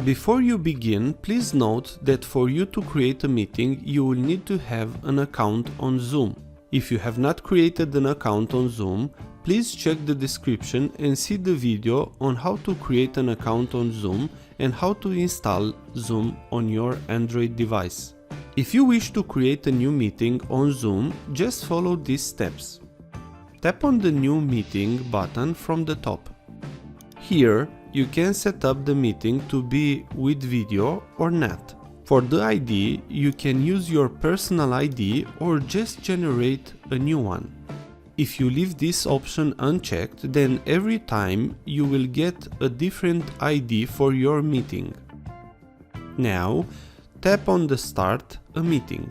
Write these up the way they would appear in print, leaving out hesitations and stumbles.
Before you begin, please note that for you to create a meeting, you will need to have an account on Zoom. If you have not created an account on Zoom, please check the description and see the video on how to create an account on Zoom and how to install Zoom on your Android device. If you wish to create a new meeting on Zoom, just follow these steps. Tap on the New Meeting button from the top. Here, you can set up the meeting to be with video or not. For the ID, you can use your personal ID or just generate a new one. If you leave this option unchecked, then every time you will get a different ID for your meeting. Now, tap on the Start a Meeting.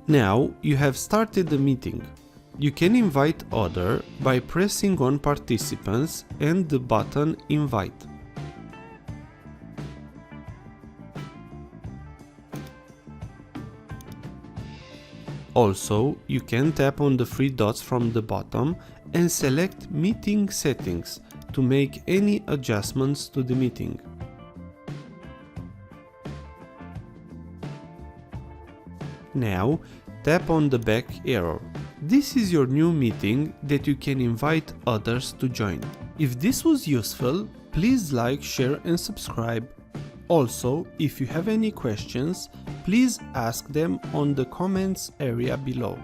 Now you have started the meeting. You can invite others by pressing on Participants and the button Invite. Also, you can tap on the three dots from the bottom and select Meeting Settings to make any adjustments to the meeting. Now, tap on the back arrow. This is your new meeting that you can invite others to join. If this was useful, please like, share and subscribe. Also, if you have any questions, please ask them on the comments area below.